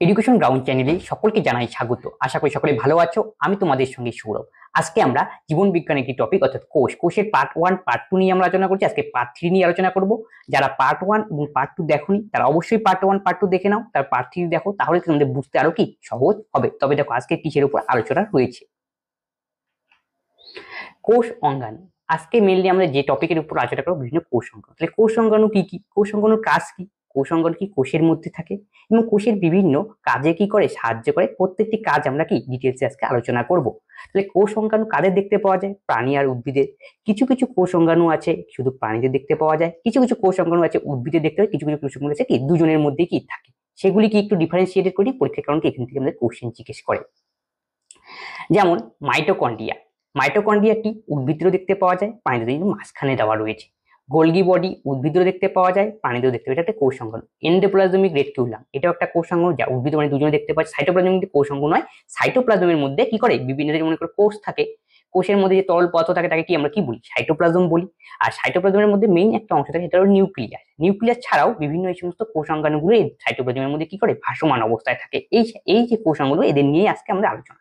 Education ground চ্যানেলে সকলকে জানাই স্বাগত। আশা করি সকলে ভালো আছো। আমি তোমাদের সঙ্গে সৌরভ। আজকে আমরা জীবন বিজ্ঞানের একটি টপিক অর্থাৎ কোষের পার্ট 1 পার্ট 2 নিয়ে আমরা আলোচনা করছি। আজকে পার্ট 3 নিয়ে আলোচনা করব। যারা পার্ট 1 এবং পার্ট 2 দেখোনি তারা অবশ্যই পার্ট 1 পার্ট 2 দেখে নাও, তার পার্ট 3 দেখো, তাহলে তোমাদের বুঝতে আরো কি সহজ হবে। তবে দেখো আজকে কিসের উপর আলোচনা রয়েছে, কোষ অঙ্গাণু। আজকে মেইনলি আমরা যে টপিকের উপর আলোচনা করব বিভিন্ন কোষ অঙ্গাণু। তাহলে কোষ অঙ্গাণু কি কি, কোষ অঙ্গাণুর কাজ কি, কোষ অঙ্গাণু কি কোষের মধ্যে থাকে এবং কোষের বিভিন্ন কাজে কি করে সাহায্য করে, প্রত্যেকটি কাজ আমরা কি ডিটেলসে আজকে আলোচনা করব। তাহলে কোষ অঙ্গাণু কাদের দেখতে পাওয়া যায়? প্রাণী আর উদ্ভিদের। কিছু কিছু কোষ অঙ্গাণু আছে শুধু প্রাণীদের দেখতে পাওয়া যায়, কিছু কিছু কোষ অঙ্গাণু আছে উদ্ভিদের দেখতে পাওয়া, কিছু কিছু কোষ অঙ্গাণু আছে কি দুজনের মধ্যে কি থাকে। সেগুলি কি একটু ডিফারেন্সিয়েটেড করি, পরীক্ষার কারণে এখান থেকে আমাদের কোশ্চেন জিজ্ঞেস করে। যেমন মাইটোকন্ড্রিয়া। মাইটোকন্ড্রিয়াটি উদ্ভিদেরও দেখতে পাওয়া যায়, প্রাণীদের কিন্তু মাঝখানে দেওয়া রয়েছে। গোলগি বডি উদ্ভিদেরও দেখতে পাওয়া যায়, প্রাণীদেরও দেখতে পাওয়া যায়। এটা একটা কোষ অঙ্গাণু। এন্ডোপ্লাজমিক রেটিকুলাম এটাও একটা কোষ অঙ্গাণু, যা উদ্ভিদ মানে দুজনে দেখতে পাওয়া যায়। সাইটোপ্লাজমিক কোষ অঙ্গাণু নয়, সাইটোপ্লাজমের মধ্যে কি করে বিভিন্ন মনে করে কোষ থাকে, কোষের মধ্যে যে তরল পদার্থ থাকে তাকে কি আমরা কি বলি? সাইটোপ্লাজম বলি। আর সাইটোপ্লাজমের মধ্যে মেইন একটা অংশ থাকে, সেটা হলো নিউক্লিয়াস। নিউক্লিয়াস ছাড়াও বিভিন্ন এই সমস্ত কোষ অঙ্গাণুগুলো এই সাইটোপ্লাজমের মধ্যে কি করে ভাসমান অবস্থায় থাকে। এই যে কোষ অঙ্গাণু, এদের নিয়ে আজকে আমরা আলোচনা।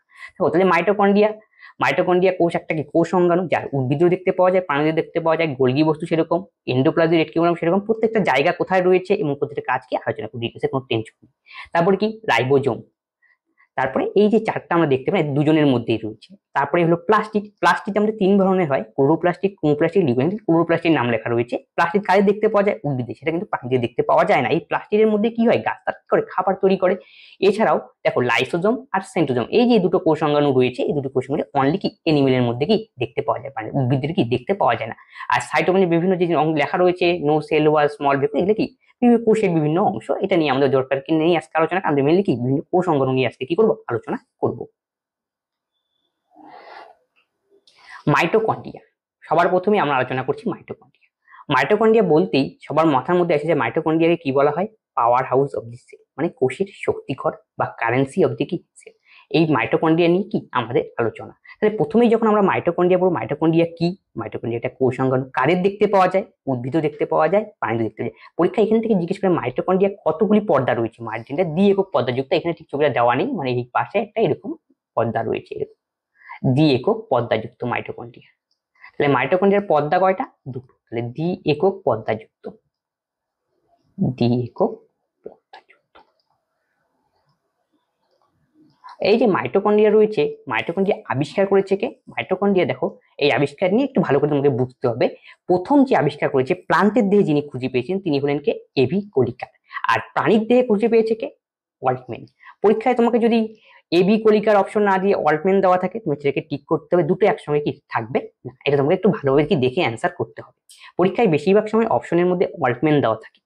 তাহলে মাইটোকন্ড্রিয়া কোষ একটা কি কোষ অঙ্গাণু, যার উদ্ভিদেও দেখতে পাওয়া যায়, প্রাণীদের দেখতে পাওয়া যায়। গোলগি বস্তু সেরকম, এন্ডোপ্লাজমিক রেটিকুলাম সেরকম, প্রত্যেকটা জায়গা কোথায় রয়েছে এবং প্রত্যেকটা কাজ কি আলোচনা করি, ডিটেইলসে কোনো টেনশন নেই। তারপরে কি রাইবোজোম। তারপরে এই যে চারটা আমরা দেখতে পাই দুজনের মধ্যেই রয়েছে। তারপরে হলো প্লাস্টিড। প্লাস্টিড আমাদের তিন ধরনের হয়, ক্লোরোপ্লাস্টিক, ক্রোমোপ্লাস্টিক, লিউকোপ্লাস্টিক। ক্লোরোপ্লাস্টিক নাম লেখা রয়েছে। প্লাস্টিড কাজে দেখতে পাওয়া যায় উদ্ভিদে, সেটা কিন্তু প্রাণীদের দেখতে পাওয়া যায় না। এই প্লাস্টিডের মধ্যে কি হয়, গাছ তার করে খাবার তৈরি করে। এছাড়াও দেখো লাইসোজোম আর সেন্ট্রোজোম, এই যে দুটো কোষ অঙ্গাণু রয়েছে, এই দুটো কোষ অঙ্গাণু অনলি কি এনিমেলের মধ্যে কি দেখতে পাওয়া যায়, মানে উদ্ভিদের কি দেখতে পাওয়া যায় না। আর সাইটোপ্লাজমে বিভিন্ন যে লেখা রয়েছে no cell wall small vapour, এগুলো কি কোষের বিভিন্ন অংশ। এটা নিয়ে আমাদের দরকার কি নেই আজকে আলোচনা, আমরা মেনলি কি বিভিন্ন কোষ অঙ্গাণু নিয়ে আজকে কি করবো আলোচনা করব। মাইটোকন্ড্রিয়া। সবার প্রথমে আমরা আলোচনা করছি মাইটোকন্ড্রিয়া। মাইটোকন্ড্রিয়া বলতেই সবার মাথার মধ্যে আসে যে মাইটোকন্ড্রিয়াকে কি বলা হয়? Powerhouse of the cell, মানে কোষের শক্তিঘর বা কারেন্সি অফ দি কি সেল। এই মাইটোকন্ড্রিয়া নিয়ে কি আমাদের আলোচনা। তাহলে প্রথমেই যখন আমরা মাইটোকন্ড্রিয়া বলবো, মাইটোকন্ড্রিয়া কি? মাইটোকন্ড্রিয়া একটা কোষ অঙ্গাণু, কাদের দেখতে পাওয়া যায়? উদ্ভিদও দেখতে পাওয়া যায়, প্রাণীদের দেখতে পাওয়া যায়। পরীক্ষা এখান থেকে জিজ্ঞেস করে মাইটোকন্ড্রিয়া কতগুলি পর্দা রয়েছে। মাইটোকন্ড্রিয়া দ্বি একক পর্দাযুক্ত, এখানে ঠিক ছবিটা দেওয়া নেই, মানে এই পাশে একটা এরকম পর্দা রয়েছে, এরকম দ্বি একক পর্দাযুক্ত মাইটোকন্ড্রিয়া। তাহলে মাইটোকন্ড্রিয়ার পর্দা কয়টা? দুটো। তাহলে দ্বি একক পর্দাযুক্ত, দ্বি একক পর্দাযুক্ত। এই যে মাইটোকন্ড্রিয়া রয়েছে, মাইটোকন্ড্রিয়া আবিষ্কার করেছে কে? মাইটোকন্ড্রিয়া দেখো, এই আবিষ্কার নিয়ে একটু ভালো করে তোমাকে বুঝতে হবে। প্রথম যে আবিষ্কার করেছে প্লান্টের দেহে, যিনি খুঁজে পেয়েছেন তিনি হলেন কে? এবি কলিকার। আর প্রাণীর দেহে খুঁজে পেয়েছে কে? ওয়াল্টম্যান। পরীক্ষায় তোমাকে যদি এবি কলিকার অপশন না দিয়ে ওয়াল্টম্যান দেওয়া থাকে, তুমি সেটাকে টিক করতে হবে। দুটো একসঙ্গে কি থাকবে না, এটা তোমাকে একটু ভালোভাবে কি দেখে অ্যান্সার করতে হবে। পরীক্ষায় বেশিরভাগ সময় অপশনের মধ্যে ওয়াল্টম্যান দেওয়া থাকে।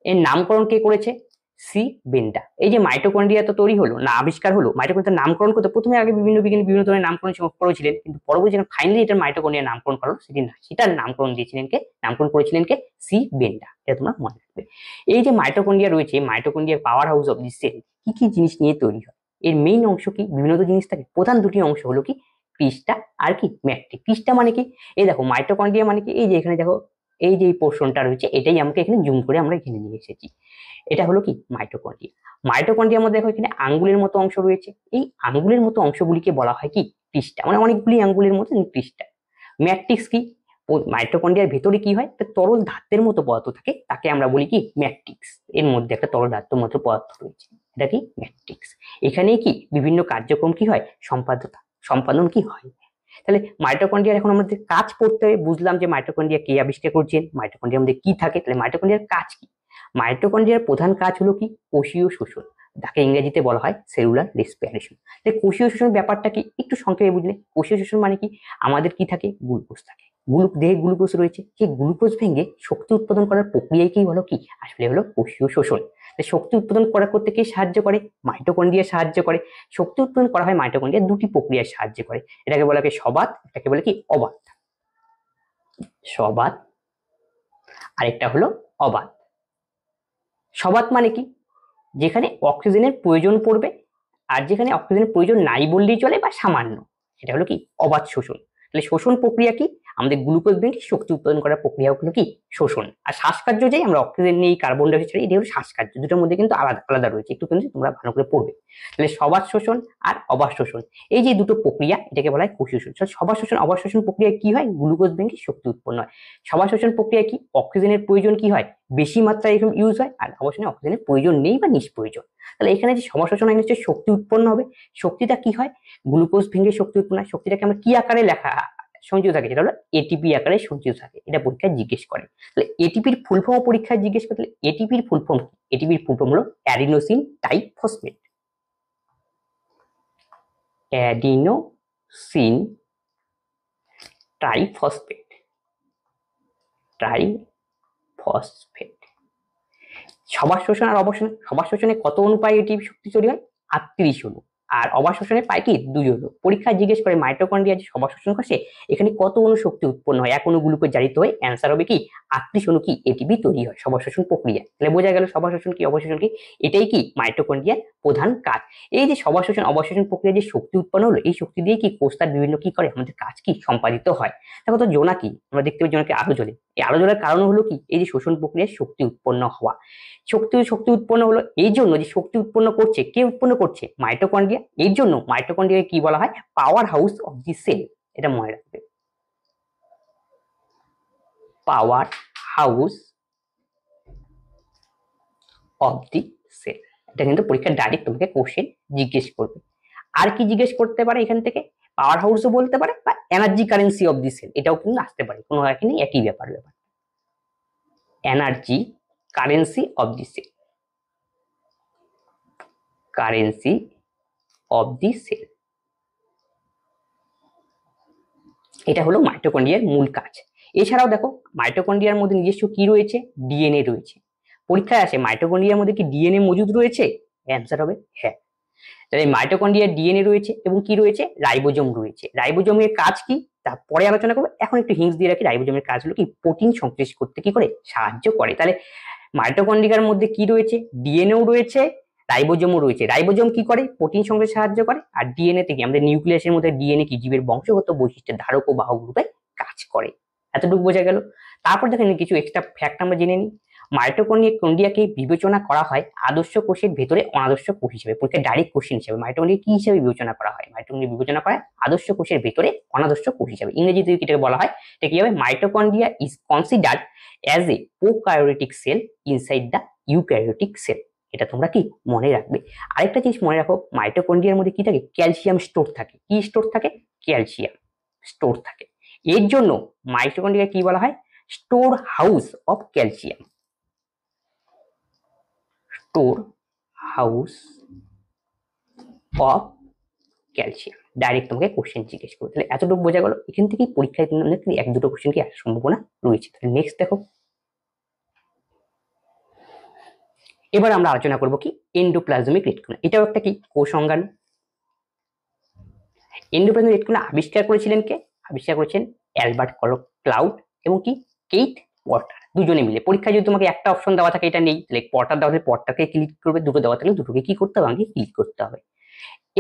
এর নামকরণ কে করেছে? সি বেন্ডা। এই যে মাইটোকন্ড্রিয়া তো তৈরি হলো না, আবিষ্কার হলো, মাইটোকন্ড্রিয়ার নামকরণ করতে প্রথমে আগে বিভিন্ন বিজ্ঞানী বিভিন্ন ধরনের নামকরণ করেছিলেন, কিন্তু পরবর্তী ফাইনালি এটা মাইটোকন্ড্রিয়ার নামকরণ করা সেটার নামকরণ দিয়েছিলেন কে? নামকরণ করেছিলেন কে? সি বেন্ডা। এটা তোমরা মনে রাখবে। এই যে মাইটোকন্ড্রিয়া রয়েছে, মাইটোকন্ড্রিয়ার powerhouse of the cell কি কি জিনিস নিয়ে তৈরি হয়? এর মেইন অংশ কি? বিভিন্ন জিনিস থাকে, প্রধান দুটি অংশ হলো কি ক্রিস্টা আর কি ম্যাট্রিক্স। ক্রিস্টা মানে কি? এই দেখো মাইটোকন্ড্রিয়া মানে কি, এই যে এখানে দেখো এই যে এই পোর্শনটা রয়েছে, এটাই আমাকে এখানে জুম করে আমরা এখানে নিয়ে এসেছি। এটা হলো কি মাইটোকন্ড্রিয়া। মাইটোকন্ড্রিয়ার মধ্যে দেখো এখানে আঙ্গুলের মতো অংশ রয়েছে, এই আঙ্গুলের মতো অংশগুলিকে বলা হয় কি ক্রিস্টা, মানে অনেকগুলি আঙ্গুলের মতো ক্রিস্টা। ম্যাট্রিক্স কি? মাইটোকন্ড্রিয়ার ভেতরে কি হয়, একটা তরল ধাত্রের মতো পদার্থ থাকে, তাকে আমরা বলি কি ম্যাট্রিক্স। এর মধ্যে একটা তরল ধাত্রের মতো পদার্থ রয়েছে, এটা কি ম্যাট্রিক্স। এখানেই কি বিভিন্ন কার্যক্রম কি হয়, সম্পাদন কি হয়। তাহলে মাইটোকন্ড্রিয়ার এখন আমাদের কাজ পড়তে হবে। বুঝলাম যে মাইটোকন্ড্রিয়া কে আবিষ্কার করছেন, মাইটোকন্ড্রিয়ার মধ্যে কি থাকে। তাহলে মাইটোকন্ড্রিয়ার কাজ কি? মাইটোকন্ড্রিয়ার প্রধান কাজ হলো কি কোষীয় শোষণ, যাকে ইংরেজিতে বলা হয় সেলুলার রেসপিরেশন। কোষীয় শোষণের ব্যাপারটা কি একটু সংক্ষেপে বুঝলে। কোষীয় শোষণ মানে কি, আমাদের কি থাকে, গ্লুকোজ থাকে, দেহে গ্লুকোজ রয়েছে, সেই গ্লুকোজ ভেঙে শক্তি উৎপাদন করার প্রক্রিয়াই কি হলো কি আসলে হলো কোষীয় শোষণ। শক্তি উৎপাদন করতে কে সাহায্য করে? মাইটোকন্ড্রিয়া সাহায্য করে। শক্তি উৎপাদন করা হয় মাইটোকন্ড্রিয়া দুটি প্রক্রিয়ায় সাহায্য করে, এটাকে বলা হয় সবাত, এটাকে বলে কি অবাত। সবাত, আরেকটা হলো অবাত। সবাত মানে কি, যেখানে অক্সিজেনের প্রয়োজন পড়বে, আর যেখানে অক্সিজেনের প্রয়োজন নাই বললেই চলে বা সামান্য, সেটা হলো কি অবাত শোষণ। তাহলে শোষণ প্রক্রিয়া কি, আমাদের গ্লুকোজ ব্যাংকে শক্তি উৎপাদন করার প্রক্রিয়া হলো কি শোষণ। আর শ্বাসকার্য যাই আমরা অক্সিজেন নিই, কার্বন ডাই অক্সাইড ছাড়ি, এটা হলো শ্বাসকার্য। দুটোর মধ্যে কিন্তু আলাদা আলাদা রয়েছে, একটু কিন্তু তোমরা ভালো করে পড়বে। তাহলে সবাস শোষণ আর অবাস শোষণ, এই যে দুটো প্রক্রিয়া এটাকে বলা হয় কোষীয় শোষণ। সবাস শোষণ অবাস শোষণ প্রক্রিয়া কি হয়, গ্লুকোজ ব্যাংকে শক্তি উৎপন্ন হয়। সবাস শোষণ প্রক্রিয়া কি, অক্সিজেনের প্রয়োজন কি হয় বেশি মাত্রায় এরকম ইউজ হয়, আর অবশ্যই অক্সিজেনের প্রয়োজন নেই বা নিষ্প্রয়োজন। তাহলে এখানে যে সবাস শোষণ হয় নিশ্চয়ই শক্তি উৎপন্ন হবে। শক্তিটা কি হয়, গ্লুকোজ ভেঙে শক্তি উৎপন্ন হয়। শক্তিটাকে আমরা কি আকারে লেখা সঞ্চিত থাকে, সেটা হলো এটিপি আকারে সঞ্চিত থাকে। এটা পরীক্ষায় জিজ্ঞেস করে। তাহলে এটিপির ফুল ফর্ম পরীক্ষায় জিজ্ঞেস করে। এটিপির ফুল ফর্ম কি, এটিপির ফুল ফর্ম হলো adenosine triphosphate. Adenosine triphosphate, triphosphate. সবাস শোষণ আর অবশোষণ, সবাস শোষণে কত অণু পায় এটিপি শক্তি তৈরি হয়, 38 অণু। আর অবাস শোষণে পায় কি 2 অণু। পরীক্ষায় জিজ্ঞেস করে মাইটোকন্ড্রিয়া যে সবাস শোষণ করছে এখানে কত অণু শক্তি উৎপন্ন হয়, 1 অণু গ্লুকোজ জারিত হয়, অ্যান্সার হবে কি 38 অণু কি এটিপি তৈরি হয় সবাস শোষণ প্রক্রিয়া। তাহলে বোঝা গেল সবাস শোষণ কি অবশোষণ কি, এটাই কি মাইটোকন্ড্রিয়ার প্রধান কাজ। এই যে সবাস শোষণ অবশোষণ প্রক্রিয়া যে শক্তি উৎপন্ন হলো, এই শক্তি দিয়ে কি কোষ তার বিভিন্ন কি করে আমাদের কাজ কি সম্পাদিত হয়। দেখো তো জোনাকি, আমরা দেখতে পাই জোনাকি আলো জ্বলে, এই আলো জ্বলার কারণ হলো কি এই যে শোষণ প্রক্রিয়ায় শক্তি উৎপন্ন হওয়া। শক্তি উৎপন্ন হলো এই জন্য যে শক্তি উৎপন্ন করছে কে উৎপন্ন করছে, মাইটোকন্ড্রিয়া। এর জন্য মাইটোকন্ড্রিয়াকে কি বলা হয়, powerhouse of the cell. এটা মনে রাখবে, powerhouse of the cell. এটা কিন্তু পরীক্ষার ডাইরেক্ট তোমাকে কোশ্চেন জিজ্ঞেস করবে। আর কি জিজ্ঞেস করতে পারে এখান থেকে, পাওয়ার হাউসও বলতে পারে বা energy currency of the cell, এটাও কিন্তু আসতে পারে, কোনো একই নেই, একই ব্যাপার। Energy currency of the cell, currency of the cell, এটা হলো মাইটোকন্ড্রিয়ার মূল কাজ। এছাড়াও দেখো মাইটোকন্ড্রিয়ার মধ্যে নিজস্ব কি রয়েছে, ডিএনএ রয়েছে। পরীক্ষায় আসে মাইটোকন্ড্রিয়ার মধ্যে কি ডিএনএ মজুদ রয়েছে, অ্যান্সার হবে হ্যাঁ। তাহলে মাইটোকন্ড্রিয়ার ডিএনএ রয়েছে এবং কি রয়েছে, রাইবোজোম রয়েছে। রাইবোজোমের কাজ কি তা পরে আলোচনা করবো, এখন একটু হিন্টস দিয়ে রাখি। রাইবোজোমের কাজ হলো কি প্রোটিন সংশ্লেষ করতে কি করে সাহায্য করে। তাহলে মাইটোকন্ড্রিয়ার মধ্যে কি রয়েছে, ডিএনএও রয়েছে, রাইবোজোমও রয়েছে। রাইবোজোম কি করে, প্রোটিন সংশ্লেষে সাহায্য করে। আর ডিএনএ থেকে আমাদের নিউক্লিয়াসের মধ্যে ডিএনএ কি জীবের বংশগত বৈশিষ্ট্যের ধারক ও বাহক রূপে কাজ করে। এতটুকু বোঝা গেল। তারপর দেখেন কিছু এক্সট্রা ফ্যাক্ট আমরা জেনে নিই। মাইটোকন্ড্রিয়াকে বিবেচনা করা হয় আদর্শ কোষের ভেতরে অনাদর্শ কোষ হিসেবে। পরীক্ষায় ডাইরেক্ট কোশ্চেন হিসেবে মাইটোকন্ড্রিয়া কি হিসেবে বিবেচনা করা হয়, মাইটোকন্ড্রিয়া বিবেচনা করা হয় আদর্শ কোষের ভেতরে অনাদর্শ কোষ হিসেবে। ইংরেজিতে এটাকে বলা হয়, এটা কি হবে, mitochondria is considered as a prokaryotic sell inside the eukaryotic sell. এটা তোমরা কি মনে রাখবে। আরেকটা জিনিস মনে রাখো, মাইটোকন্ড্রিয়ার মধ্যে কি থাকে, ক্যালসিয়াম স্টোর থাকে। কি স্টোর থাকে, ক্যালসিয়াম স্টোর থাকে। এর জন্য মাইটোকন্ড্রিয়া কি বলা হয়, store house of calcium, store house of calcium. Direct তোমাকে কোশ্চেন জিজ্ঞেস করবে। তাহলে এতটুকু বোঝা গেল। এখান থেকেই পরীক্ষায় এক দুটো কোশ্চেন কি আসার সম্ভাবনা রয়েছে। তাহলে নেক্সট দেখো, এবার আমরা আলোচনা করব কি এন্ডোপ্লাজমিক রেটিকুলাম। এটাও একটা কি কোষ অঙ্গাণু। এন্ডোপ্লাজমিক রেটিকুলাম আবিষ্কার করেছিলেন কে, আবিষ্কার করেছেন অ্যালবার্ট ক্লাউড এবং কি কেইট পর্টার, দুজনে মিলে। পরীক্ষায় যদি তোমাকে একটা অপশন দেওয়া থাকে এটা নেই, তাহলে পর্টার দেওয়া থাকলে পর্টারকে ক্লিক করবে, দুটো দেওয়া থাকলে দুটোকে কি করতে হবে, আমাকে ক্লিক করতে হবে।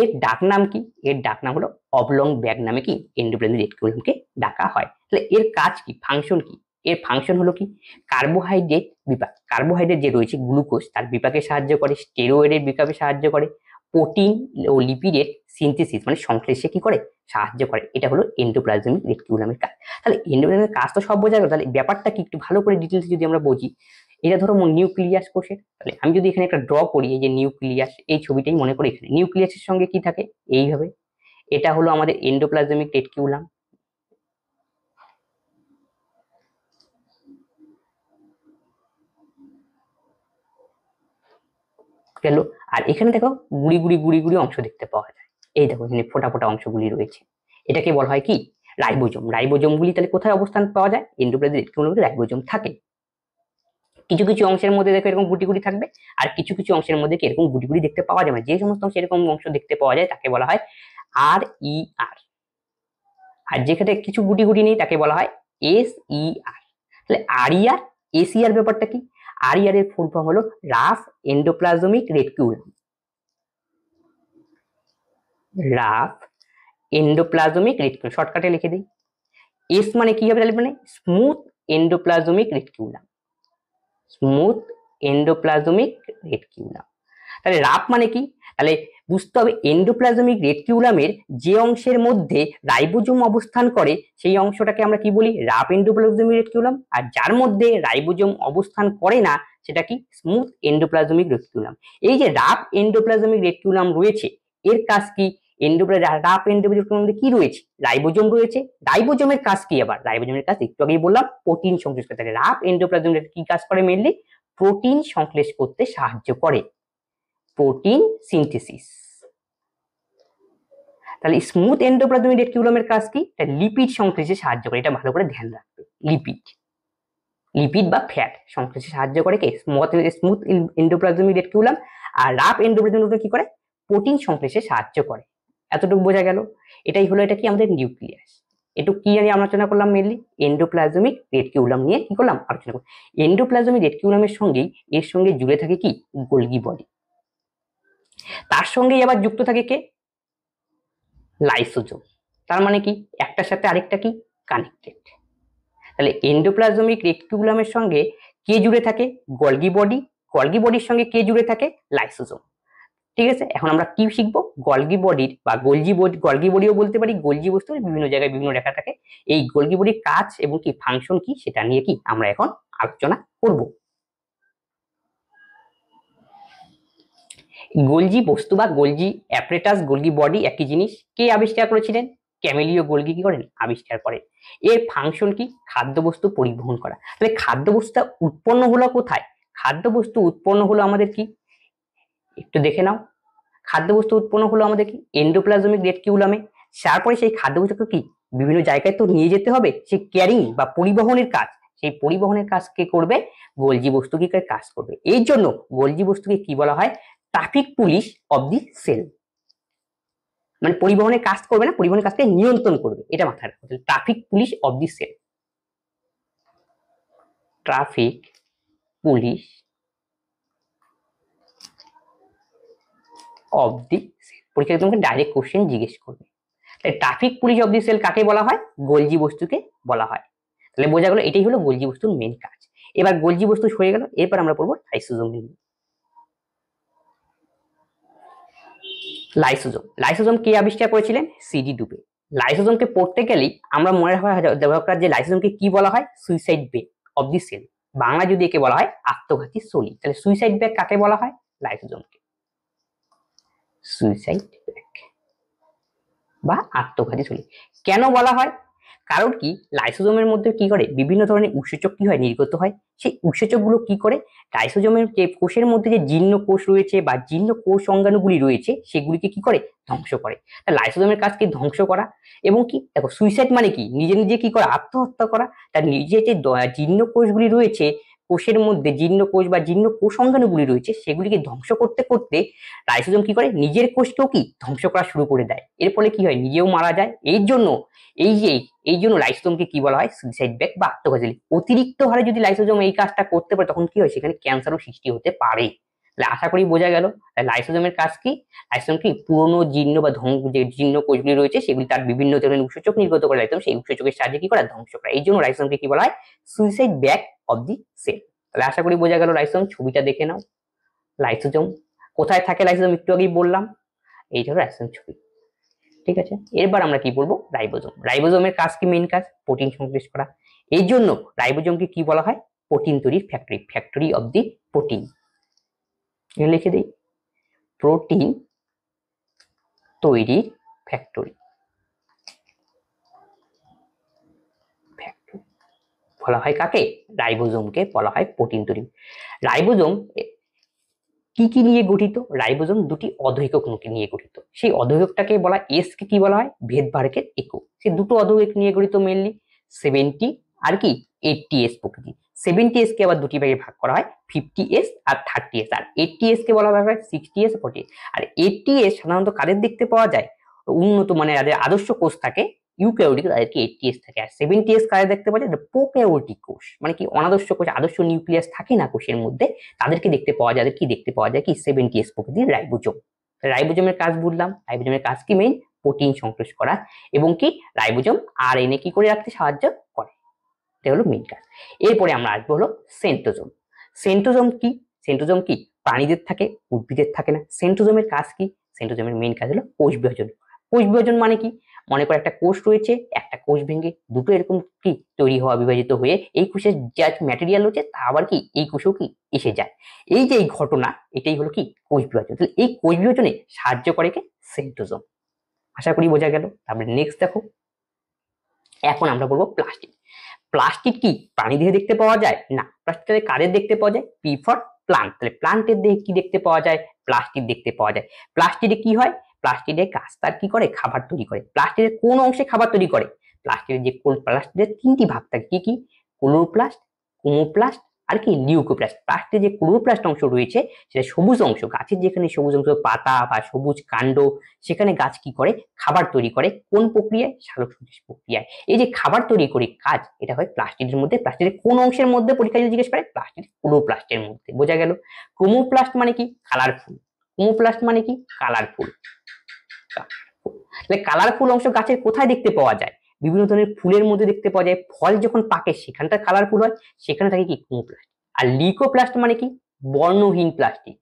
এর ডাক নাম কি, এর ডাক নাম হলো অবলং ব্যাগ নামে কি এন্ডোপ্লাজমিক রেটিকুলামকে ডাকা হয়। তাহলে এর কাজ কি, ফাংশন কি, এর ফাংশন হলো কি কার্বোহাইড্রেট বিপাক, কার্বোহাইড্রেট যে রয়েছে গ্লুকোজ তার বিপাকে সাহায্য করে, স্টেরয়েডের বিপাকে সাহায্য করে, প্রোটিন ও লিপিডের সিনথেসিস মানে সংশ্লেষে কি করে সাহায্য করে। এটা হলো এন্ডোপ্লাজমিক রেটিকুলামের কাজ। তাহলে এন্ডোপ্লাজমিক কাজ তো সব বোঝা গেল, তাহলে ব্যাপারটা কি একটু ভালো করে ডিটেলস যদি আমরা বুঝি। এটা ধরো নিউক্লিয়াস কোষের, তাহলে আমি যদি এখানে একটা ড্র করি, এই যে নিউক্লিয়াস, এই ছবিটাই মনে করি, এখানে নিউক্লিয়াসের সঙ্গে কি থাকে এইভাবে, এটা হলো আমাদের এন্ডোপ্লাজমিক রেটিকুলাম। গেল। আর এখানে দেখো গুড়ি গুড়ি গুড়ি গুড়ি অংশ দেখতে পাওয়া যায়, এই দেখো এখানে ফোটা ফোটা অংশগুলি রয়েছে। এটাকে বলা হয় কি রাইবোজোম। রাইবোজোমগুলি তাহলে কোথায় অবস্থান পাওয়া যায়, এন্ডোপ্লাজমিক রেটিকুলামের মধ্যে রাইবোজোম থাকে। কিছু কিছু অংশের মধ্যে দেখো এরকম গুটি গুটি থাকবে, আর কিছু কিছু অংশের মধ্যে কি এরকম গুটি গুটি দেখতে পাওয়া যাবে। যে সমস্ত অংশে এরকম অংশ দেখতে পাওয়া যায় তাকে বলা হয় আর ই আর, আর যেখানে কিছু গুটি গুটি নেই তাকে বলা হয় এস ই আর। তাহলে আর ই আর এস ই আর ব্যাপারটা কি, আর ই আর এর ফুল ফর্ম হলো rough endoplasmic reticulum, rough endoplasmic reticulum, শর্টকাটে লিখে দিই এস মানে কি হবে তাহলে, মানে smooth endoplasmic reticulum, smooth endoplasmic reticulum. তাহলে রাফ মানে কি, তাহলে বুঝতে হবে এন্ডোপ্লাজমিক রেটিকুলামের যে অংশের মধ্যে রাইবোজোম অবস্থান করে সেই অংশটাকে আমরা কি বলি, রাফ এন্ডোপ্লাজমিক রেটিকুলাম। আর যার মধ্যে রাইবোজোম অবস্থান করে না সেটা কি, স্মুথ এন্ডোপ্লাজমিক রেটিকুলাম। এই যে রাফ এন্ডোপ্লাজমিক রেটিকুলাম রয়েছে, এর কাজ কি, রাফ এন্ডোপ্লাজমিক রেটিকুলামে কি রয়েছে, রাইবোজোম রয়েছে। রাইবোজোমের কাজ কি, আবার রাইবোজোমের কাজ একটু আগেই বললাম প্রোটিন সংশ্লেষ করতে। রাফ এন্ডোপ্লাজমিক কি কাজ করে, মেইনলি প্রোটিন সংশ্লেষ করতে সাহায্য করে, প্রোটিন সিনথেসিস। তাহলে স্মুথ এন্ডোপ্লাজমিক রেটিকুলামের কাজ কি, লিপিড সংশ্লেষে সাহায্য করে, এটা ভালো করে ধ্যান রাখবে। লিপিড, লিপিড বা ফ্যাট সংশ্লেষে সাহায্য করে কে, স্মুথ এন্ডোপ্লাজমিক রেটিকুলাম। আর রাফ এন্ডোপ্লাজমিক রেটিকুলাম কি করে, প্রোটিন সংশ্লেষে সাহায্য করে। এতটুকু বোঝা গেল। এটাই হলো, এটা কি আমাদের নিউক্লিয়াস। একটু কি নিয়ে আলোচনা করলাম, মেনলি এন্ডোপ্লাজমিক রেটিকুলাম নিয়ে কি করলাম, আলোচনা করলাম। এন্ডোপ্লাজমিক রেটিকুলামের সঙ্গেই এর সঙ্গে জুড়ে থাকে কি, গোলগি বডি। তার সঙ্গেই আবার যুক্ত থাকে কে, লাইসোজোম। তার মানে কি, একটার সাথে আরেকটা কি, কানেক্টেড। তাহলে এন্ডোপ্লাজমিক রেটিকুলামের সঙ্গে কে জুড়ে থাকে, গলগি বডি। গলগি বডির সঙ্গে কে জুড়ে থাকে, লাইসোজোম। ঠিক আছে, এখন আমরা কি শিখবো, গলগি বডির বা গলগি বডিও বলতে পারি, গলজি বস্তু বিভিন্ন জায়গায় বিভিন্ন লেখা থাকে। এই গলগি বডির কাজ এবং কি ফাংশন কি, সেটা নিয়ে কি আমরা এখন আলোচনা করব। গোলজি বস্তু বা গোলজি অ্যাপারেটাস, গোলজি বডি একই জিনিস। কে আবিষ্কার করেছিলেন, ক্যামেলিও গোলজি কি করেন, আবিষ্কার করেন। এর ফাংশন কি, খাদ্যবস্তু পরিবহন করা। তাহলে খাদ্যবস্তুটা উৎপন্ন হলো কোথায়, খাদ্যবস্তু উৎপন্ন হলো আমাদের কি, একটু দেখে নাও। খাদ্যবস্তু উৎপন্ন হলো আমাদের কি, এন্ডোপ্লাজমিক রেটিকুলামে। তারপরে সেই খাদ্যবস্তুকে কি বিভিন্ন জায়গায় তো নিয়ে যেতে হবে, সেই ক্যারিং বা পরিবহনের কাজ, সেই পরিবহনের কাজ কে করবে, গোলজি বস্তু কি কাজ করবে। এই জন্য গোলজি বস্তুকে কি বলা হয়, traffic police of the cell. মানে পরিবহনের কাজ করবে না, পরিবহনের কাজকে নিয়ন্ত্রণ করবে, এটা মাথায় রাখতে। Traffic police of the cell, traffic police of the cell. পরীক্ষা তোমাকে ডাইরেক্ট কোশ্চেন জিজ্ঞেস করবে। Traffic police of the cell কাকে বলা হয়, গোলজি বস্তুকে বলা হয়। তাহলে বোঝা গেল, এটাই হলো গোলজি বস্তুর মেন কাজ। এবার গোলজি বস্তু হয়ে গেল, এরপর আমরা পড়বো লাইসোজোম নিয়ে। লাইসোজোম, লাইসোজোম কে আবিষ্কার করেছিলেন, সিডি ডুবে। লাইসোজোমকে পড়তে গেলেই আমরা মনে রাখা দরকার যে লাইসোজোমকে কি বলা হয়, suicide bag of the cell. Bangla যদি একে বলা হয় আত্মঘাতী সলি, তাহলে সুইসাইড ব্যাগ কাকে বলা হয়, লাইসোজোমকে। সুইসাইড ব্যাগ বা আত্মঘাতী সলি কেন বলা হয়, কারণ কি, লাইসোজোমের মধ্যে কি করে, বিভিন্ন ধরনের উৎসেচক কি হয়, নির্গত হয়। সেই উৎসেচক গুলো কি করে, লাইসোজোমের যে কোষের মধ্যে যে জীর্ণ কোষ রয়েছে বা জীর্ণ কোষ অঙ্গাণুগুলি রয়েছে সেগুলিকে কি করে, ধ্বংস করে। লাইসোজোমের কাজ কি, ধ্বংস করা। এবং কি দেখো, সুইসাইড মানে কি, নিজে নিজে কি করা, আত্মহত্যা করা। তার নিজে যে জীর্ণ কোষগুলি রয়েছে, কোষের মধ্যে জীর্ণ কোষ বা জীর্ণ কোষ অঙ্গাণুগুলি রয়েছে সেগুলিকে ধ্বংস করতে করতে লাইসোজোম কি করে, নিজের কোষকেও কি ধ্বংস করা শুরু করে দেয়। এর ফলে কি হয়, নিজেও মারা যায়। এই জন্য লাইসোজোমকে কি বলা হয়, সুইসাইড ব্যাগ বা আত্মঘাতী। অতিরিক্ত হারে যদি লাইসোজোম এই কাজটা করতে পারে তখন কি হয়, সেখানে ক্যান্সারও সৃষ্টি হতে পারে। তাহলে আশা করি বোঝা গেল লাইসোজোমের কাজ কি। লাইসোজোম কি, পুরনো জীর্ণ বা যে জীর্ণ কোষগুলি রয়েছে সেগুলি তার বিভিন্ন ধরনের উৎসেচক নির্গত করে, লাইসোজোম সেই উৎসেচকের সাহায্যে কি করা, ধ্বংস করা। এই জন্য লাইসোজোমকে কি বলা হয়, suicide bag of the cell. তাহলে আশা করি বোঝা গেল লাইসোজোম। ছবিটা দেখে নাও, লাইসোজোম কোথায় থাকে, লাইসোজোম একটু আগেই বললাম, এইটা হলো লাইসোজোম ছবি। ঠিক আছে, এরপর আমরা কি বলবো, রাইবোজোম। রাইবোজোমের কাজ কি, মেইন কাজ প্রোটিন সংশ্লেষ করা। এই জন্য রাইবোজোমকে কি বলা হয়, প্রোটিন তৈরির factory, factory of the protein. লিখে দিই, প্রোটিন তৈরির ফ্যাক্টরি, বলা হয় কাকে, রাইবোজোমকে বলা হয় প্রোটিন তৈরি। রাইবোজোম কি কি নিয়ে গঠিত, রাইবোজোম দুটি অধৈকক নিয়ে গঠিত। সেই অধৈককটাকে বলা, এস কে কি বলা হয়, ভেদভারকের একক। সে দুটো অধৈক নিয়ে গঠিত, মেনলি 70 আর কি 80s প্রকৃতি। 70s কে আবার দুটি ভাগে ভাগ করা হয়, 50s আর 30s। আর 80s কে বলা হয় 60s 40s। আর 80s সাধারণত কাদের দেখতে পাওয়া যায়, উন্নত মানে যাদের আদর্শ কোষ থাকে ইউক্যারিওটিক, তাদেরকে 80s থাকে। আর 70s কাদের দেখতে পাওয়া যায়, প্রোক্যারিওটিক কোষ, মানে কি অনাদর্শ কোষ, আদর্শ নিউক্লিয়াস থাকে না কোষের মধ্যে, তাদেরকে দেখতে পাওয়া যায় কি, দেখতে পাওয়া যায় কি 70s প্রকৃতির রাইবোজোম। রাইবোজোমের কাজ বুঝলাম, রাইবোজোমের কাজ কি, মেইন প্রোটিন সংশ্লেষ করা, এবং কি রাইবোজোম আরএনএ কি করে রাখতে সাহায্য করে। এটা হলো মেইন কাজ। এরপরে আমরা আসবো হলো সেন্ট্রোজোম। সেন্ট্রোজোম কি? সেন্ট্রোজোম কি প্রাণীদের থাকে, উদ্ভিদের থাকে না। সেন্ট্রোজোমের কাজ কি? সেন্ট্রোজোমের মেইন কাজ হলো কোষ বিভাজন। কোষ বিভাজন মানে কি? মনে করো একটা কোষ রয়েছে, একটা কোষ ভেঙে দুটো এরকম কি তৈরি হওয়া, বিভাজিত হয়ে এই কোষের যা ম্যাটেরিয়াল হচ্ছে তা আবার কি এই কোষেও কি এসে যায়। এই যে এই ঘটনা, এটাই হলো কি কোষ বিভাজন। তাহলে এই কোষ বিভাজনে সাহায্য করে কে? সেন্ট্রোজোম। আশা করি বোঝা গেল। তারপরে নেক্সট দেখো, এখন আমরা বলবো প্লাস্টিক। প্লাস্টিক কি প্রাণী দেহে দেখতে পাওয়া যায়? না। প্লাস্টিক কাদের দেখতে পাওয়া যায়? P for plant. তাহলে প্লান্টের দেহে কি দেখতে পাওয়া যায়? প্লাস্টিক দেখতে পাওয়া যায়। প্লাস্টিকে কি হয়? প্লাস্টিকে গাছ তার কি করে? খাবার তৈরি করে। প্লাস্টিকের কোন অংশে খাবার তৈরি করে? প্লাস্টিকের যে প্লাস্টিকের তিনটি ভাগ থাকে, কি কি? ক্লোরোপ্লাস্ট, ক্রোমোপ্লাস্ট আর কি লিউকোপ্লাস্ট। প্লাস্টিকের যে ক্লোরোপ্লাস্ট অংশ রয়েছে সেটা সবুজ অংশ, গাছের যেখানে সবুজ অংশ, পাতা বা সবুজ কাণ্ড, সেখানে গাছ কি করে? খাবার তৈরি করে। কোন প্রক্রিয়ায়? সালোকসংশ্লেষ প্রক্রিয়ায়। এই যে খাবার তৈরি করে কাজ, এটা হয় প্লাস্টিকের মধ্যে। প্লাস্টিকের কোন অংশের মধ্যে পরীক্ষা যদি জিজ্ঞেস করে? প্লাস্টিক ক্লোরোপ্লাস্টের মধ্যে। বোঝা গেল। ক্রোমোপ্লাস্ট মানে কি? কালারফুল। ক্রোমোপ্লাস্ট মানে কি? কালারফুল। তাহলে কালারফুল অংশ গাছের কোথায় দেখতে পাওয়া যায়? বিভিন্ন ধরনের ফুলের মধ্যে দেখতে পাওয়া যায়। ফল যখন পাকে সেখানটা কালারফুল হয়, সেখানে থাকে কি? ক্রোমোপ্লাস্ট। আর লিউকোপ্লাস্ট মানে কি? বর্ণহীন প্লাস্টিক।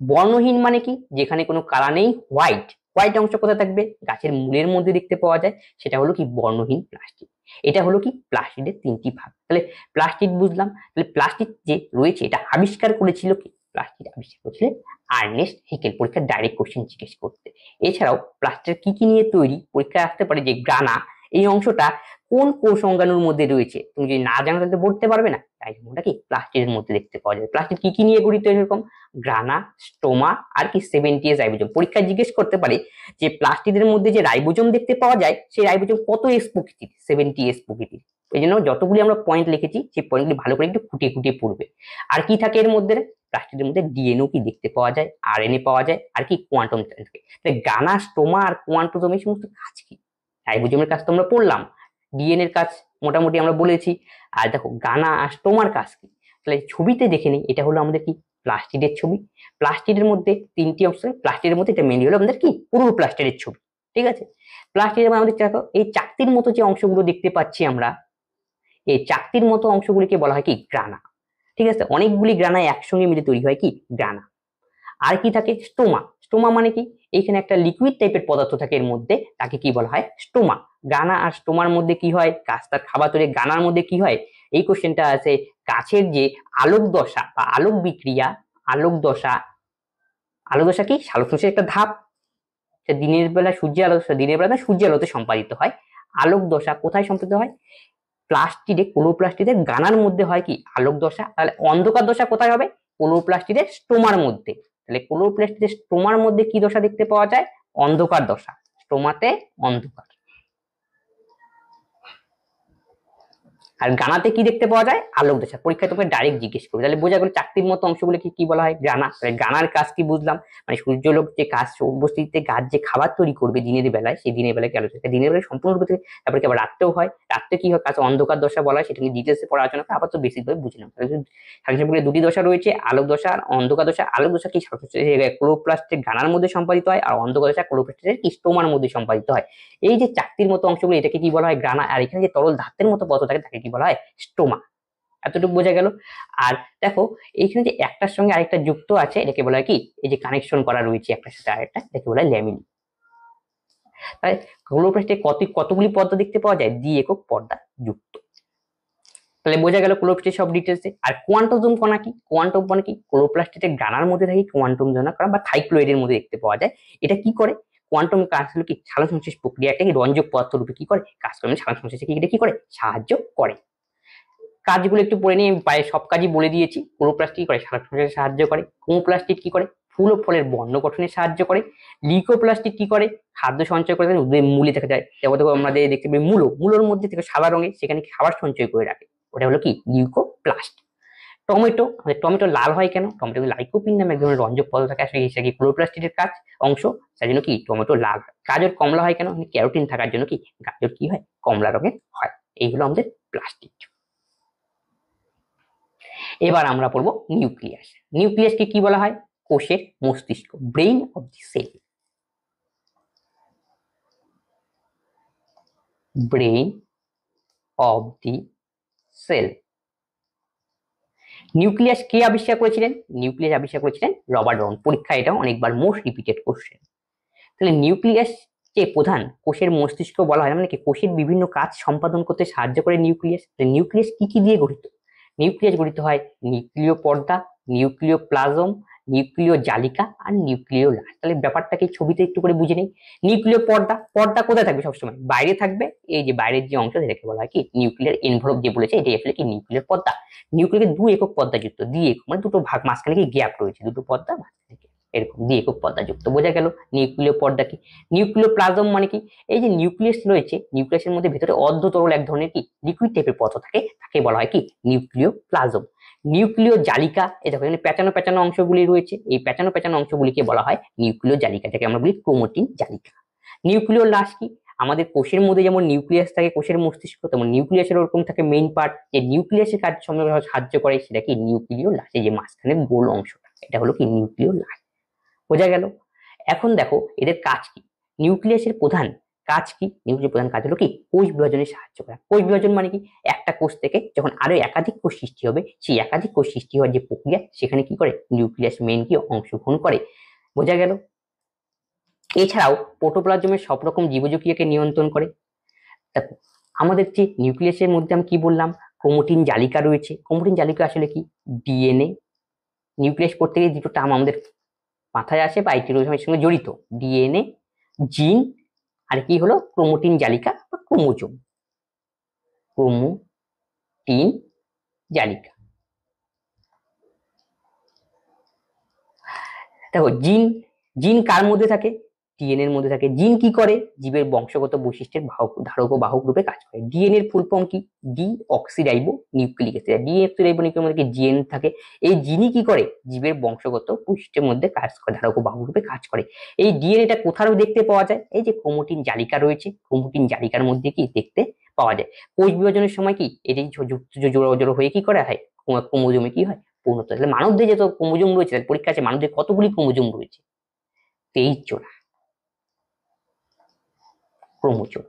বর্ণহীন মানে কি? যেখানে কোনো কালার নেই, হোয়াইট। হোয়াইট অংশ কোথায় থাকবে? গাছের মূলের মধ্যে দেখতে পাওয়া যায়, সেটা হলো কি? বর্ণহীন প্লাস্টিক। এটা হলো কি? প্লাস্টিকের তিনটি ভাগ। তাহলে প্লাস্টিক বুঝলাম। তাহলে প্লাস্টিক যে রয়েছে এটা আবিষ্কার করেছিল কি? প্লাস্টিক আবিষ্কার করেছিলেন আর্নেস্ট হেকেল। পরীক্ষার ডাইরেক্ট কোশ্চেন জিজ্ঞেস করতে। এছাড়াও প্লাস্টিক কি কি নিয়ে তৈরি পরীক্ষায় আসতে পারে, যে গ্রানা, এই অংশটা কোন কোষ অঙ্গাণুর মধ্যে রয়েছে? তুমি যদি না জানো তাহলে বলতে পারবে না। তাই ওটা কি প্লাস্টিকের মধ্যে দেখতে পাওয়া যায়। প্লাস্টিক কি কি নিয়ে গঠিত? এরকম গ্রানা, স্টোমা আর কি 70s রাইবোজোম। পরীক্ষায় জিজ্ঞেস করতে পারে যে প্লাস্টিকের মধ্যে যে রাইবোজোম দেখতে পাওয়া যায়, সেই রাইবোজোম কত এস প্রকৃতির? 70s প্রকৃতির। এই জন্য যতগুলি আমরা পয়েন্ট লিখেছি সেই পয়েন্টগুলি ভালো করে একটু খুঁটিয়ে খুঁটিয়ে পড়বে। আর কি থাকে এর মধ্যে? প্লাস্টিকের মধ্যে ডিএনএ কি দেখতে পাওয়া যায়, আরএনএ পাওয়া যায় আর কি কোয়ান্টাম থাকে। তাহলে গানা, স্টোমা আর কোয়ান্টোজোম এই সমস্ত কাজ কি? রাইবোজোমের কাজ তো আমরা পড়লাম, ডিএনএ এর কাজ মোটামুটি আমরা বলেছি। আর দেখো গানা আর স্টোমার কাজ কি? তাহলে ছবিতে দেখে নিই। এটা হলো আমাদের কি? প্লাস্টিকের ছবি। প্লাস্টিকের মধ্যে তিনটি অংশ। প্লাস্টিকের মধ্যে এটা মেনলি হলো আমাদের কি? ক্লোরোপ্লাস্টের ছবি। ঠিক আছে। প্লাস্টিকের মধ্যে আমাদের দেখো এই চাকতির মতো যে অংশগুলো দেখতে পাচ্ছি আমরা, এই চাকতির মতো অংশগুলিকে বলা হয় কি? গ্রানা। ঠিক আছে। অনেকগুলি গ্রানা একসঙ্গে মিলে তৈরি হয় কি? গ্রানা। আর কি থাকে? স্টোমা। স্টোমা মানে কি? এইখানে একটা লিকুইড টাইপের পদার্থ থাকে এর মধ্যে, তাকে কি বলা হয়? স্টোমা। গানা আর স্টোমার মধ্যে কি হয়? গাছ তার খাবার তৈরি। গানার মধ্যে কি হয়? এই কোশ্চেনটা আছে, গাছের যে আলোক দশা বা আলোক বিক্রিয়া, আলোক দশা, আলোক দশা কি? সালোকসংশ্লেষের একটা ধাপ। দিনের বেলা সূর্যের আলো, দিনের বেলা সূর্যের আলোতে সম্পাদিত হয়। আলোক দশা কোথায় সম্পাদিত হয়? প্লাস্টিডে, ক্লোরোপ্লাস্টিডের গানার মধ্যে হয় কি? আলোক দশা। তাহলে অন্ধকার দশা কোথায় হবে? ক্লোরোপ্লাস্টিডের স্টোমার মধ্যে। তাহলে ক্লোরোপ্লাস্টিডের স্টোমার মধ্যে কি দশা দেখতে পাওয়া যায়? অন্ধকার দশা। স্টোমাতে অন্ধকার। আর গানাতে কি দেখতে পাওয়া যায়? আলোক দশা। পরীক্ষায় তোকে ডাইরেক্ট জিজ্ঞেস করবে। তাহলে বোঝা গেল চাকতির মতো অংশগুলো কি বলা হয়? গানা। তাহলে গানার কাজ কি বুঝলাম, মানে সূর্যলোক যে কাজ, উপস্থিতিতে গাছ যে খাবার তৈরি করবে দিনের বেলায়, সেই দিনের বেলায় কি আলোচনা? দিনের বেলায় সম্পূর্ণরূপে, তারপরে কি আবার রাত্রেও হয়। রাত্রে কি হয় কাজ? অন্ধকার দশা বলা হয়। সেটা নিয়ে ডিটেলসে পড়া আলোচনা করে, আবার তো বেসিক ভাবে বুঝে নাও। সালোকসংশ্লেষের দুটি দশা রয়েছে, আলোক দশা আর অন্ধকার দশা। আলোক দশা কি? ক্লোরোপ্লাস্টের গানার মধ্যে সম্পাদিত হয়, আর অন্ধকার দশা ক্লোরোপ্লাস্টের কি? স্টোমার মধ্যে সম্পাদিত হয়। এই যে চাকতির মতো অংশগুলো, এটাকে কি বলা হয়? গ্রানা। আর এখানে যে তরল ধাত্রের মতো পদার্থ থাকে তাকে কি বলা হয়? স্টোমা। এতটুকু বোঝা গেল। আর দেখো এইখানে যে একটার সঙ্গে আরেকটা যুক্ত আছে, এটাকে বলা হয় কি? এই যে কানেকশন করা রয়েছে একটার সাথে আরেকটা, এটাকে বলা হয় ল্যামিনি। তাই ক্লোরোপ্লাস্টে কতগুলি পর্দা দেখতে পাওয়া যায়? দ্বি একক পর্দা যুক্ত। তাহলে বোঝা গেল ক্লোরোপ্লাস্টের সব ডিটেলসে। আর কোয়ান্টোজোম কণা কি? কোয়ান্টোম মানে কি? ক্লোরোপ্লাস্টের গানার মধ্যে থাকে কোয়ান্টোম জোনা কণা বা থাইক্লোয়েডের মধ্যে দেখতে পাওয়া যায়। এটা কি করে? কোয়ান্টাম কাজ হলো কি? সালোকসংশ্লেষ প্রক্রিয়াটাকে রঞ্জক পদার্থ রূপে কি করে? কাজ করে। সালোকসংশ্লেষে কি করে? সাহায্য করে। কাজগুলো একটু পড়ে নিয়ে, প্রায় সব কাজই বলে দিয়েছি। ক্লোরোপ্লাস্ট কি করে? সালোকসংশ্লেষে সাহায্য করে। ক্রোমোপ্লাস্টিক কি করে? ফুল ও ফলের বর্ণ গঠনে সাহায্য করে। লিউকোপ্লাস্টিক কি করে? খাদ্য সঞ্চয় করে। উদ্ভিদের মূলে দেখা যায়, যেমন আমাদের দেখতে পাই মূলোর মধ্যে থেকে সাদা রঙে, সেখানে খাবার সঞ্চয় করে রাখে। ওটা হলো কি? লিউকোপ্লাস্ট। টমেটো, আমাদের টমেটো লাল হয় কেন? টমেটো লাইকোপিন নামে এক ধরনের রঞ্জক পদার্থ থাকে, আসলে সেটা কি ক্লোরোপ্লাস্টের কাজ অংশ, তার জন্য কি টমেটো লাল হয়। গাজর কমলা হয় কেন? ক্যারোটিন থাকার জন্য কি গাজর কি হয়? কমলা রঙের হয়। এইগুলো আমাদের প্লাস্টিক। এবার আমরা পড়বো নিউক্লিয়াস। নিউক্লিয়াসকে কি বলা হয়? কোষের মস্তিষ্ক, brain of the cell. Brain of the cell. Nucleus কে আবিষ্কার করেছিলেন? নিউক্লিয়াস আবিষ্কার করেছিলেন রবার্ট ব্রাউন। পরীক্ষায় এটা অনেকবার মোস্ট রিপিটেড কোশ্চেন। তাহলে নিউক্লিয়াস যে প্রধান কোষের মস্তিষ্ক বলা হয়, মানে কি কোষের বিভিন্ন কাজ সম্পাদন করতে সাহায্য করে নিউক্লিয়াস। নিউক্লিয়াস কি কি দিয়ে গঠিত? নিউক্লিয়াস গঠিত হয় নিউক্লিয় পর্দা, নিউক্লিয় প্লাজম, নিউক্লিয় জালিকা আর নিউক্লিয় লাশ। তাহলে ব্যাপারটাকে ছবিতে একটু করে বুঝে নেই। নিউক্লিয় পর্দা, পর্দা কোথায় থাকবে? সবসময় বাইরে থাকবে। এই যে বাইরের যে অংশ সেটাকে বলা হয় কি নিউক্লিয়ার এনভলপ, যে বলেছে এটাই আসলে কি নিউক্লিয়ার পর্দা। নিউক্লিয়ার দু একক পর্দা যুক্ত, দ্বি একক মানে দুটো ভাগ, মাঝখানে কি গ্যাপ রয়েছে, দুটো পর্দা মাঝখানে এরকম দ্বি একক পর্দা যুক্ত। বোঝা গেল নিউক্লিয় পর্দা কি। নিউক্লিয় প্লাজম মানে কি? এই যে নিউক্লিয়াস রয়েছে, নিউক্লিয়াসের মধ্যে ভিতরে অর্ধ তরল এক ধরনের কি লিকুইড টাইপের পদার্থ থাকে, তাকে বলা হয় কি নিউক্লিয় প্লাজম। নিউক্লিয় জালিকা, এই দেখো এখানে পেঁচানো পেঁচানো অংশগুলি রয়েছে, এই পেঁচানো পেঁচানো অংশগুলিকে বলা হয় নিউক্লিয় জালিকা, যাকে আমরা বলি ক্রোমাটিন জালিকা। নিউক্লিয় লাশ কি? আমাদের কোষের মধ্যে যেমন নিউক্লিয়াস থাকে, কোষের মস্তিষ্ক, তেমন নিউক্লিয়াসের ওরকম থাকে মেইন পার্ট, যে নিউক্লিয়াসের কাজ সাহায্য করে, সেটা কি নিউক্লিয় লাশ। এই যে মাঝখানে গোল অংশটা, এটা হলো কি নিউক্লিয় লাশ। বোঝা গেল। এখন দেখো এদের কাজ কি। নিউক্লিয়াসের প্রধান কাজ কি? নিউক্লিয়াসের প্রধান কাজ হলো কি কোষ বিভাজনে সাহায্য করা। কোষ বিভাজন মানে কি? একটা কোষ থেকে যখন আরো একাধিক কোষ সৃষ্টি হবে, সেই একাধিক কোষ সৃষ্টি হওয়ার যে প্রক্রিয়া, সেখানে কি করে নিউক্লিয়াস মেইন কি অংশগ্রহণ করে। বোঝা গেল। এছাড়াও প্রোটোপ্লাজমের সব রকম জীবজ ক্রিয়াকে নিয়ন্ত্রণ করে। দেখো আমাদের যে নিউক্লিয়াসের মধ্যে আমি কি বললাম, ক্রোমাটিন জালিকা রয়েছে। ক্রোমাটিন জালিকা আসলে কি ডিএনএ। নিউক্লিয়াস পড়তে গিয়ে দুটো টার্ম আমাদের মাথায় আসে বা আইটির সঙ্গে জড়িত, ডিএনএ, জিন, আর কি হলো ক্রোমাটিন জালিকা বা ক্রোমোজোম। ক্রোমাটিন জালিকা। দেখো জিন, জিন কার মধ্যে থাকে? ডিএনএ এর মধ্যে থাকে। জিন কি করে? জীবের বংশগত বৈশিষ্ট্যের ধারক ও বাহক রূপে কাজ করে। ডিএনএ এর ফুল ফর্ম কি? Deoxyribonucleic acid. Deoxyribonucleic মধ্যে জিএন থাকে। এই জিনই কি করে? জীবের বংশগত বৈশিষ্ট্যের মধ্যে কাজ করে, ধারক ও বাহক রূপে কাজ করে। এই ডিএনএটা কোথাও দেখতে পাওয়া যায়? এই যে ক্রোমাটিন জালিকা রয়েছে, ক্রোমাটিন জালিকার মধ্যে কি দেখতে পাওয়া যায়। কোষ বিভাজনের সময় কি এটি জোড়া জোড়া হয়ে কি করা হয়? ক্রোমোজোমে কি হয় পূর্ণত। তাহলে মানবদের যত ক্রোমোজোম রয়েছে, পরীক্ষা আছে মানবদের কতগুলি ক্রোমোজোম রয়েছে? 23 জোড়া ক্রোমোজোম।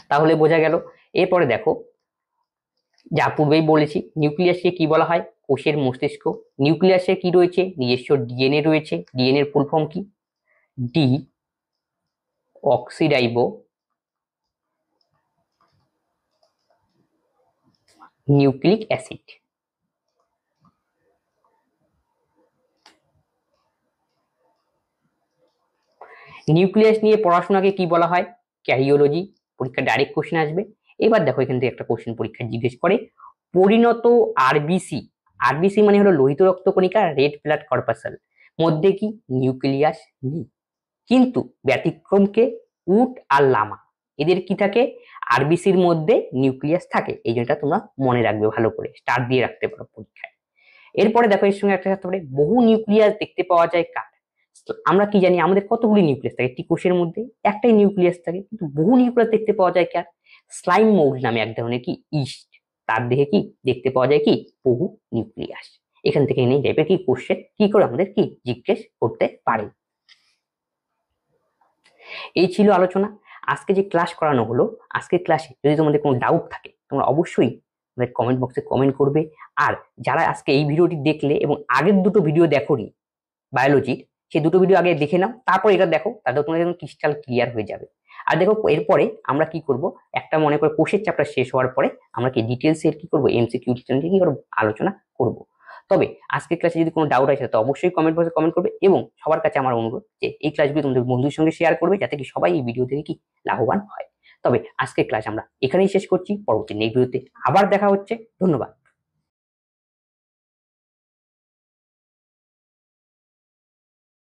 তাহলে বোঝা গেল। এরপরে দেখো, যা পূর্বেই বলেছি, নিউক্লিয়াসকে কি বলা হয়? কোষের মস্তিষ্ক। নিউক্লিয়াসে কি রয়েছে? নিজস্ব ডিএনএ রয়েছে। ডিএনএ এর ফুল ফর্ম কি? Deoxyribonucleic acid. Nucleus নিয়ে পড়াশোনাকে কি বলা হয়? ক্যারিওলজি। পরীক্ষা ডাইরেক্ট কোশ্চেন আসবে। এবার দেখো এখান থেকে একটা কোশ্চেন পরীক্ষা জিজ্ঞেস করে, পরিণত আরবিসি, আরবিসি মানে হলো লোহিত রক্তকণিকা, রেড ব্লাড কর্পাসেল, মধ্যে কি নিউক্লিয়াস নেই। কিন্তু ব্যতিক্রমকে উট আর লামা, এদের কি থাকে? আরবিসির মধ্যে নিউক্লিয়াস থাকে। এই জন্য তোমরা মনে রাখবে, ভালো করে স্টার দিয়ে রাখতে পারো পরীক্ষায়। এরপরে দেখো এর সঙ্গে একটা থাকতে পারে, বহু নিউক্লিয়াস দেখতে পাওয়া যায় কার? আমরা কি জানি আমাদের কতগুলি নিউক্লিয়াস থাকে? একটি কোষের মধ্যে একটাই নিউক্লিয়াস থাকে, কিন্তু বহু নিউক্লিয়াস দেখতে পাওয়া যায় কার? স্লাইম মোল্ড নামে এক ধরনের কি ইস্ট, তার দেহে কি দেখতে পাওয়া যায় কি বহু নিউক্লিয়াস। এখান থেকে এই টাইপের কি কোশ্চেন কি করে আমাদের কি জিজ্ঞেস করতে পারে। এই ছিল আলোচনা। আজকে যে ক্লাস করানো হলো, আজকের ক্লাসে যদি তোমাদের কোনো ডাউট থাকে, তোমরা অবশ্যই আমাদের কমেন্ট বক্সে কমেন্ট করবে। আর যারা আজকে এই ভিডিওটি দেখলে এবং আগের দুটো ভিডিও দেখোনি বায়োলজির, সেই দুটো ভিডিও আগে দেখে নাও, তারপর এটা দেখো, তাহলে তোমাদের একদম ক্রিস্টাল ক্লিয়ার হয়ে যাবে। আর দেখো এরপরে আমরা কি করব, একটা মনে করে কোষের চ্যাপ্টার শেষ হওয়ার পরে আমরা কি ডিটেলস এর কি করব, এমসিকিউ কি করব, আলোচনা করব। তবে আজকের ক্লাসে যদি কোনো ডাউট আছে তো অবশ্যই কমেন্ট বক্সে কমেন্ট করবে, এবং সবার কাছে আমার অনুরোধ যে এই ক্লাসগুলো তোমাদের বন্ধুদের সঙ্গে শেয়ার করবে, যাতে কি সবাই এই ভিডিও থেকে কি লাভবান হয়। তবে আজকের ক্লাস আমরা এখানেই শেষ করছি, পরবর্তী নেক্সট ভিডিওতে আবার দেখা হচ্ছে। ধন্যবাদ।